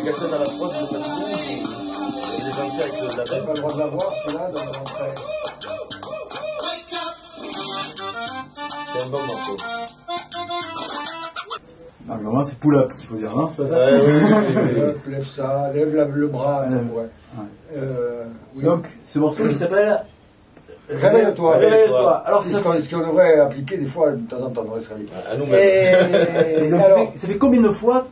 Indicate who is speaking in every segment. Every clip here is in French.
Speaker 1: quelqu'un dans la prod, je sais pas si il y a des entrées avec le
Speaker 2: T'as
Speaker 1: label.
Speaker 2: pas le droit de l'avoir, celui-là, donc après.
Speaker 1: C'est un bon morceau.
Speaker 3: Non, mais vraiment, c'est pull up qu'il faut dire, non? C'est pas ça?
Speaker 1: Ouais, oui.
Speaker 2: Lève ça, lève le bras.
Speaker 3: Ouais.
Speaker 2: Ouais. Oui.
Speaker 3: Donc, ce morceau, il s'appelle
Speaker 2: Réveille-toi.
Speaker 3: Réveille-toi. Alors,
Speaker 2: C'est
Speaker 3: ça,
Speaker 2: ce qu'on devrait appliquer des fois, de temps en temps, on devrait se réveiller.
Speaker 1: À nous-mêmes.
Speaker 3: et donc,
Speaker 2: alors,
Speaker 3: ça fait combien de fois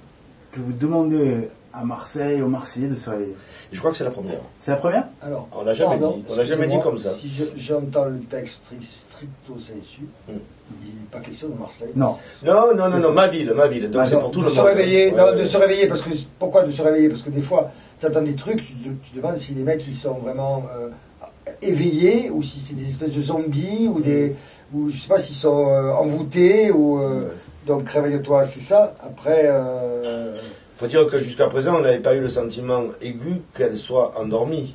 Speaker 3: que vous demandez à Marseille, aux Marseillais de se réveiller?
Speaker 1: Je crois que c'est la première.
Speaker 3: C'est la première?
Speaker 2: alors,
Speaker 1: On l'a jamais
Speaker 2: pardon,
Speaker 1: dit. On l'a jamais dit
Speaker 2: excusez-moi,
Speaker 1: comme ça.
Speaker 2: Si j'entends le texte stricto sensu, il n'est pas question de Marseille.
Speaker 3: Non.
Speaker 1: Non, ma ville. Donc c'est pour tout
Speaker 2: de
Speaker 1: le
Speaker 2: se
Speaker 1: monde.
Speaker 2: réveiller,
Speaker 1: Ouais,
Speaker 2: non,
Speaker 1: ouais.
Speaker 2: de se réveiller, parce que pourquoi de se réveiller? Parce que des fois, tu entends des trucs, tu demandes si les mecs ils sont vraiment éveillés, ou si c'est des espèces de zombies, ou je sais pas s'ils sont envoûtés, ou donc réveille-toi, c'est ça. Après,
Speaker 1: Faut dire que jusqu'à présent, on n'avait pas eu le sentiment aigu qu'elle soit endormie.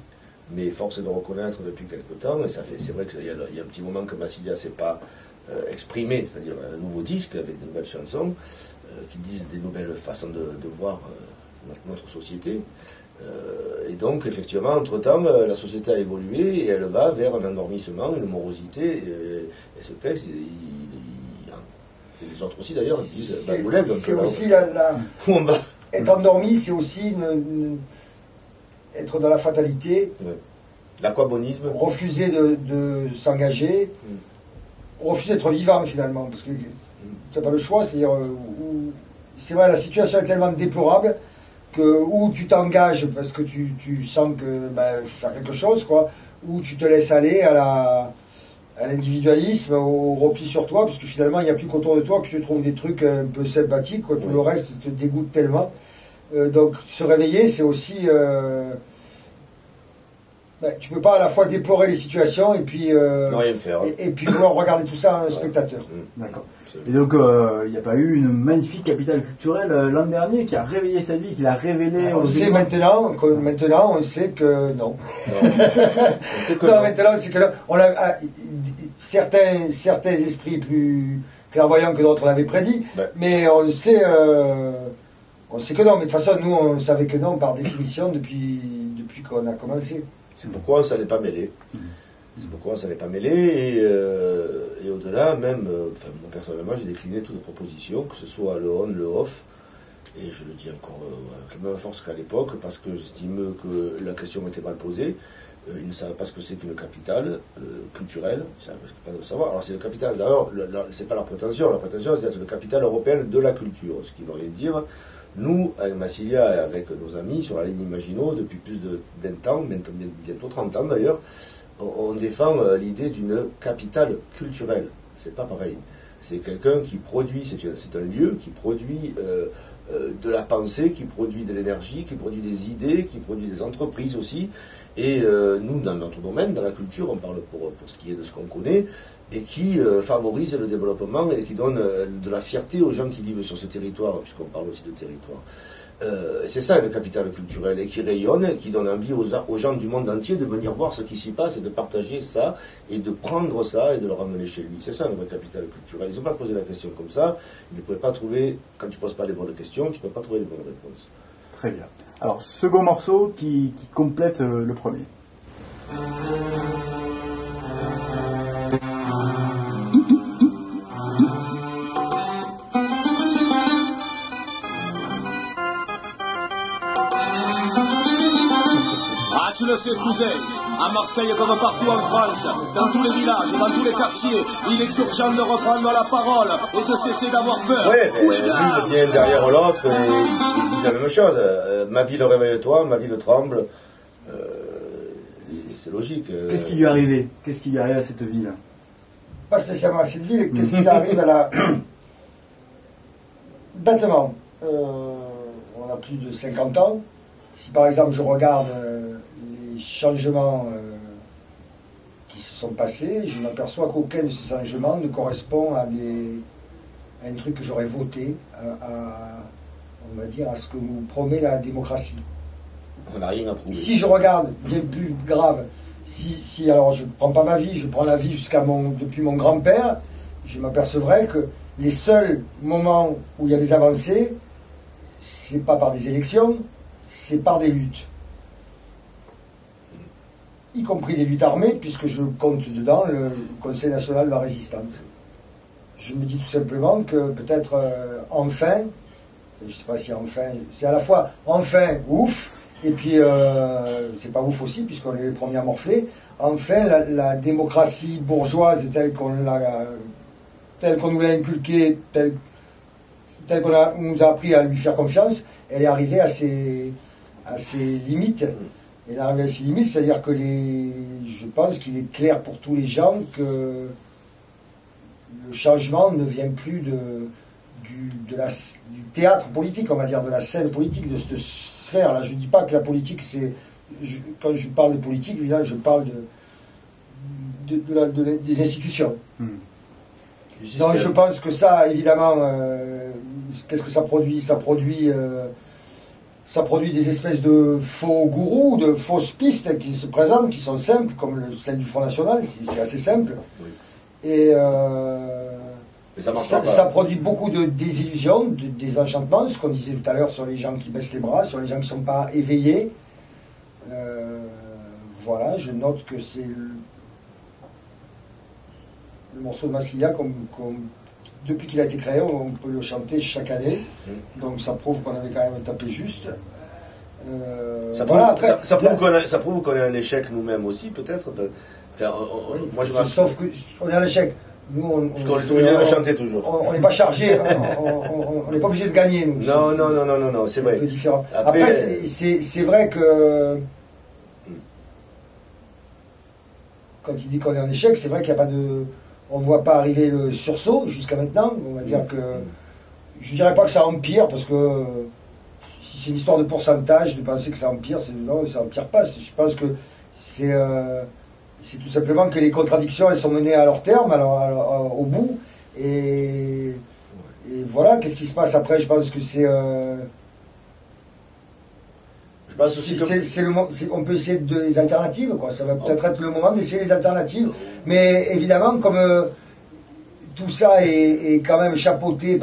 Speaker 1: Mais force est de reconnaître depuis quelque temps, et c'est vrai qu'il y a un petit moment que Massilia ne s'est pas exprimé, c'est-à-dire un nouveau disque avec de nouvelles chansons qui disent des nouvelles façons de voir notre société. Et donc, effectivement, entre-temps, la société a évolué et elle va vers un endormissement, une morosité. Et ce texte, et les autres aussi d'ailleurs, disent vous lève un peu
Speaker 2: c'est
Speaker 1: là.
Speaker 2: aussi
Speaker 1: Où on va.
Speaker 2: être endormi, c'est aussi être dans la fatalité,
Speaker 1: Ouais. L'aquabonisme.
Speaker 2: refuser de s'engager, refuser d'être vivant finalement, parce que tu n'as pas le choix, c'est-à-dire, c'est vrai, la situation est tellement déplorable que ou tu t'engages parce que tu sens que faire quelque chose, quoi, ou tu te laisses aller à l'individualisme, au repli sur toi, parce que finalement il n'y a plus qu'autour de toi que tu trouves des trucs un peu sympathiques, quoi, tout le reste te dégoûte tellement. Donc se réveiller, c'est aussi... tu peux pas à la fois déplorer les situations et puis...
Speaker 1: Ne rien faire.
Speaker 2: Et puis vouloir regarder tout ça à un spectateur.
Speaker 3: D'accord. Et donc, il n'y a pas eu une magnifique capitale culturelle l'an dernier qui a réveillé sa vie, qui l'a révélé
Speaker 2: On
Speaker 3: aux
Speaker 2: sait
Speaker 3: éléments.
Speaker 2: maintenant, on sait que non.
Speaker 1: On sait que
Speaker 2: Non,
Speaker 1: non.
Speaker 2: maintenant, c'est que certains esprits plus clairvoyants que d'autres l'avaient prédit, mais on sait que non. Mais de toute façon, nous, on savait que non par définition depuis qu'on a commencé.
Speaker 1: C'est pourquoi on ne s'en est pas mêlé. C'est pourquoi on ne s'en est pas mêlé. Et au-delà, même, moi personnellement, j'ai décliné toutes les propositions, que ce soit le on, le off. Et je le dis encore avec la même force qu'à l'époque, parce que j'estime que la question était mal posée. Ils ne savaient pas ce que c'est qu'une capitale culturelle. Ils ne savaient pas le savoir. Alors c'est le capital, d'ailleurs, c'est pas leur prétention. La prétention, c'est d'être le capital européen de la culture. Ce qui veut rien dire. Nous, avec Massilia et avec nos amis sur la ligne Maginot, depuis plus de 20 ans, bientôt 30 ans d'ailleurs, on défend l'idée d'une capitale culturelle. C'est pas pareil. C'est quelqu'un qui produit, c'est un lieu qui produit de la pensée, qui produit de l'énergie, qui produit des idées, qui produit des entreprises aussi. Et nous, dans notre domaine, dans la culture, on parle pour ce qui est de ce qu'on connaît, et qui favorise le développement et qui donne de la fierté aux gens qui vivent sur ce territoire, puisqu'on parle aussi de territoire. C'est ça le capital culturel, et qui rayonne, et qui donne envie aux gens du monde entier de venir voir ce qui s'y passe et de partager ça, et de prendre ça et de le ramener chez lui. C'est ça le vrai capital culturel. Ils n'ont pas posé la question comme ça, ils ne pouvaient pas trouver, quand tu ne poses pas les bonnes questions, tu ne peux pas trouver les bonnes réponses.
Speaker 3: Très bien. Alors, second morceau qui complète le premier.
Speaker 4: Ah, tu le sais, cousin, à Marseille comme partout en France, dans tous les villages, dans tous les quartiers, il est urgent de reprendre la parole et de cesser d'avoir peur.
Speaker 1: Oui, l'une vient derrière l'autre et ils disent la même chose. Ma ville réveille-toi, ma ville tremble. C'est logique.
Speaker 3: Qu'est-ce qui lui est arrivé? Qu'est-ce qui lui arrive à cette ville?
Speaker 2: Pas spécialement à cette ville, qu'est-ce qui arrive à la... Bêtement, on a plus de 50 ans. Si par exemple je regarde les changements qui se sont passés, je m'aperçois qu'aucun de ces changements ne correspond à un truc que j'aurais voté, on va dire, à ce que nous promet la démocratie.
Speaker 1: On n'a rien à prouver.
Speaker 2: Si je regarde, bien plus grave, alors je ne prends pas ma vie, je prends la vie depuis mon grand-père, je m'apercevrai que les seuls moments où il y a des avancées, c'est pas par des élections, c'est par des luttes. Y compris des luttes armées, puisque je compte dedans le Conseil national de la résistance. Je me dis tout simplement que peut-être enfin, je ne sais pas si enfin, c'est à la fois enfin ouf, et puis c'est pas ouf aussi, puisqu'on est les premiers à morfler, enfin la démocratie bourgeoise telle qu'on nous l'a inculquée, telle qu'on nous a appris à lui faire confiance, elle est arrivée à ses limites. Elle est arrivée à ses limites, c'est-à-dire que je pense qu'il est clair pour tous les gens que le changement ne vient plus du théâtre politique, on va dire, de la scène politique, de cette sphère-là. Je ne dis pas que la politique, quand je parle de politique, évidemment, je parle des institutions. Donc je pense que ça, évidemment, qu'est-ce que ça produit? Ça produit des espèces de faux gourous, de fausses pistes qui se présentent, qui sont simples, comme celle du Front National, c'est assez simple.
Speaker 1: Oui.
Speaker 2: Et
Speaker 1: Mais ça
Speaker 2: produit beaucoup de désillusions, de désenchantements, ce qu'on disait tout à l'heure sur les gens qui baissent les bras, sur les gens qui ne sont pas éveillés. Voilà, je note que c'est le morceau de Massilia, depuis qu'il a été créé, on peut le chanter chaque année. Donc ça prouve qu'on avait quand même tapé juste.
Speaker 1: Ça prouve qu'on est un échec nous-mêmes aussi, peut-être. Enfin, moi,
Speaker 2: sauf qu'on est un échec. Nous,
Speaker 1: parce qu'on est obligé de le chanter toujours.
Speaker 2: On n'est pas chargé, on n'est pas obligé de gagner. Nous,
Speaker 1: non, c'est vrai.
Speaker 2: Un peu différent. Après c'est vrai que quand il dit qu'on est en échec, c'est vrai qu'il n'y a pas de... On ne voit pas arriver le sursaut jusqu'à maintenant. On va dire que... Je ne dirais pas que ça empire, parce que si c'est une histoire de pourcentage, de penser que ça empire, non, ça empire pas. Je pense que c'est tout simplement que les contradictions, elles sont menées à leur terme, au bout. Et voilà, qu'est-ce qui se passe après? Je pense que c'est... on peut essayer des alternatives, quoi. Ça va peut-être être le moment d'essayer les alternatives. Mais évidemment, comme tout ça est quand même chapeauté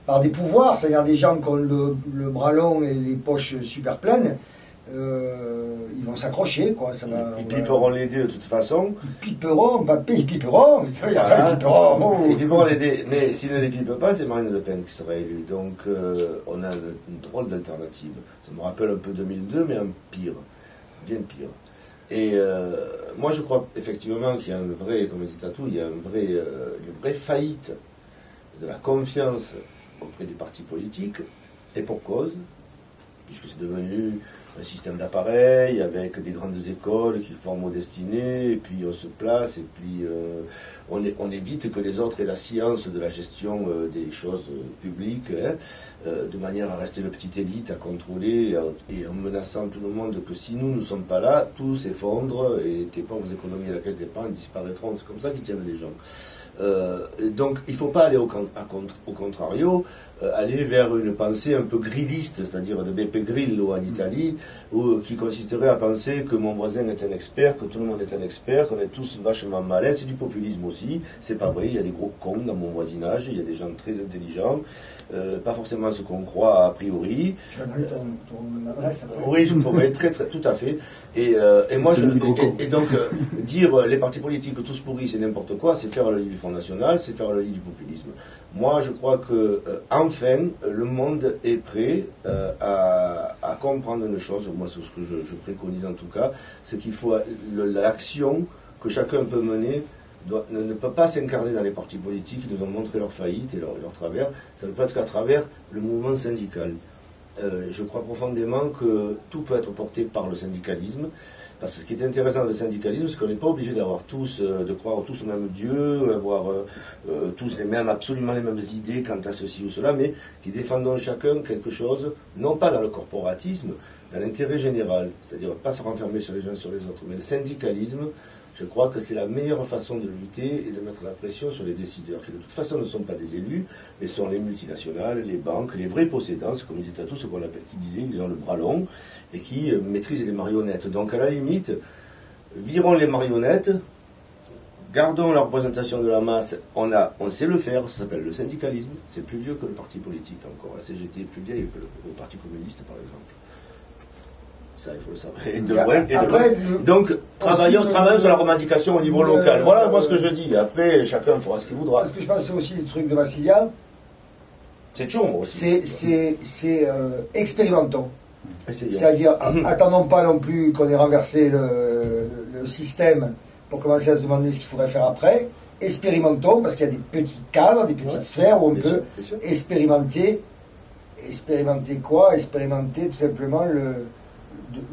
Speaker 2: par des pouvoirs, c'est-à-dire des gens qui ont le bras long et les poches super pleines, ils vont s'accrocher, quoi.
Speaker 1: Ils piperont l'aider de toute façon.
Speaker 2: Ils piperont, il piperont, mais ça, il y a pas de piperont.
Speaker 1: Ils vont l'aider, mais s'ils ne les pipent pas, c'est Marine Le Pen qui sera élue. Donc on a une drôle d'alternative. Ça me rappelle un peu 2002, mais un pire, bien pire. Et moi je crois effectivement qu'il y a une vraie faillite de la confiance auprès des partis politiques, et pour cause, puisque c'est devenu un système d'appareil avec des grandes écoles qui forment aux destinées, et puis on se place, et puis on évite que les autres aient la science de la gestion des choses publiques, de manière à rester le petit élite à contrôler, et en menaçant tout le monde que si nous ne sommes pas là, tout s'effondre, et tes pauvres économies à la caisse d'épargne disparaîtront. C'est comme ça qu'ils tiennent les gens. Donc il ne faut pas aller au contrario, aller vers une pensée un peu grilliste, c'est-à-dire de Beppe Grillo en Italie, qui consisterait à penser que mon voisin est un expert, que tout le monde est un expert, qu'on est tous vachement malins. C'est du populisme aussi, c'est pas vrai, il y a des gros cons dans mon voisinage, il y a des gens très intelligents, pas forcément ce qu'on croit a priori.
Speaker 2: Tu vas donner ton adresse après.
Speaker 1: Oui, je pourrais, tout à fait. Et donc, dire les partis politiques tous pourris, c'est n'importe quoi, c'est faire le lit du Front National, c'est faire le lit du populisme. Moi, je crois que, enfin, le monde est prêt à comprendre une chose. Moi, c'est ce que je préconise en tout cas, c'est qu'il faut l'action que chacun peut mener ne peut pas s'incarner dans les partis politiques qui nous ont montré leur faillite et leur travers. Ça ne peut être qu'à travers le mouvement syndical. Je crois profondément que tout peut être porté par le syndicalisme. Parce que ce qui est intéressant dans le syndicalisme, c'est qu'on n'est pas obligé d'avoir de croire tous au même Dieu, avoir tous absolument les mêmes idées quant à ceci ou cela, mais qui défendons chacun quelque chose, non pas dans le corporatisme, dans l'intérêt général. C'est-à-dire pas se renfermer sur les uns sur les autres. Mais le syndicalisme, je crois que c'est la meilleure façon de lutter et de mettre la pression sur les décideurs, qui de toute façon ne sont pas des élus, mais sont les multinationales, les banques, les vrais possédants, comme disait Tatou, ce qu'on appelle, qui disaient, ils ont le bras long, et qui maîtrisent les marionnettes. Donc à la limite, virons les marionnettes, gardons la représentation de la masse, on sait le faire, ça s'appelle le syndicalisme, c'est plus vieux que le parti politique encore, la CGT est plus vieille que le Parti communiste par exemple. Ça, il faut le savoir. Et de loin, et de
Speaker 2: Après,
Speaker 1: loin. Donc, travaillons sur la revendication au niveau local. Voilà, moi, ce que je dis. Après, chacun fera ce qu'il voudra.
Speaker 2: Parce que je pense que c'est aussi le truc de Massilia.
Speaker 1: C'est chombre aussi.
Speaker 2: C'est expérimentons.
Speaker 1: Essayons.
Speaker 2: C'est-à-dire, attendons pas non plus qu'on ait renversé le système pour commencer à se demander ce qu'il faudrait faire après. Expérimentons, parce qu'il y a des petits cadres, des petites sphères où on peut expérimenter. Expérimenter quoi? Expérimenter tout simplement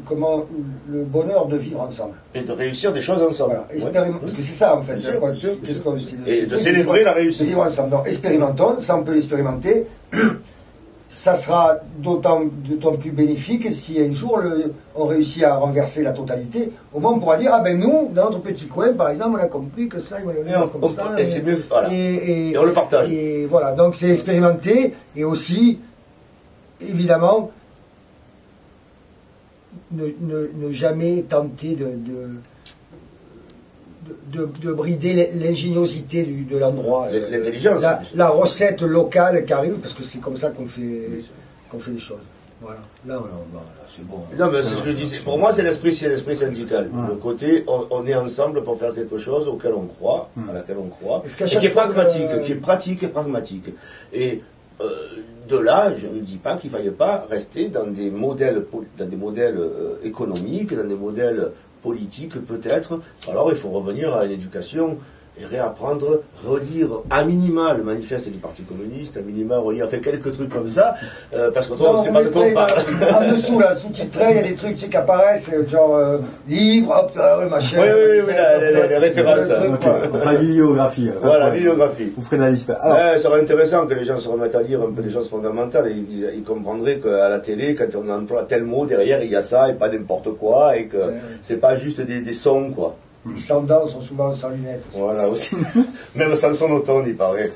Speaker 2: comment le bonheur de vivre ensemble.
Speaker 1: Et de réussir des choses ensemble.
Speaker 2: Voilà. Parce que c'est ça en fait.
Speaker 1: Et de célébrer la réussite.
Speaker 2: De vivre ensemble. Donc expérimentons, ça on peut l'expérimenter. Ça sera d'autant plus bénéfique si un jour on réussit à renverser la totalité. Au moins on pourra dire, ah ben nous, dans notre petit coin par exemple, on a compris que ça, comme ça.
Speaker 1: Et c'est mieux, voilà. Et on le partage.
Speaker 2: Et voilà, donc c'est expérimenter et aussi, évidemment, ne jamais tenter de brider l'ingéniosité de l'endroit.
Speaker 1: L'intelligence.
Speaker 2: La recette locale qui arrive, parce que c'est comme ça qu'on fait les choses. Voilà. Là, c'est bon.
Speaker 1: Non, mais c'est ce que je disais. Pour moi, c'est l'esprit syndical. Le côté, on est ensemble pour faire quelque chose auquel on croit, à laquelle on croit, et qui est pragmatique, qui est pratique et pragmatique. Et de là, je ne dis pas qu'il ne faille pas rester dans des modèles économiques, dans des modèles politiques peut-être. Alors il faut revenir à une éducation et réapprendre, relire à minima le manifeste du Parti communiste, à minima relire, fait quelques trucs comme ça, parce qu'on ne sait pas de quoi on parle.
Speaker 2: En dessous, là, sous-titré, il y a des trucs qui apparaissent, genre livre, hop, machin.
Speaker 1: Oui, les références.
Speaker 3: On fera la bibliographie.
Speaker 1: Voilà, la bibliographie.
Speaker 3: Vous ferez la liste.
Speaker 1: Ça serait intéressant que les gens se remettent à lire un peu des choses fondamentales. Ils comprendraient qu'à la télé, quand on emploie tel mot, derrière il y a ça et pas n'importe quoi, et que c'est pas juste des sons, quoi.
Speaker 2: Les sans-dents sont souvent sans lunettes.
Speaker 1: Voilà, aussi. Même sans sonotone, il paraît.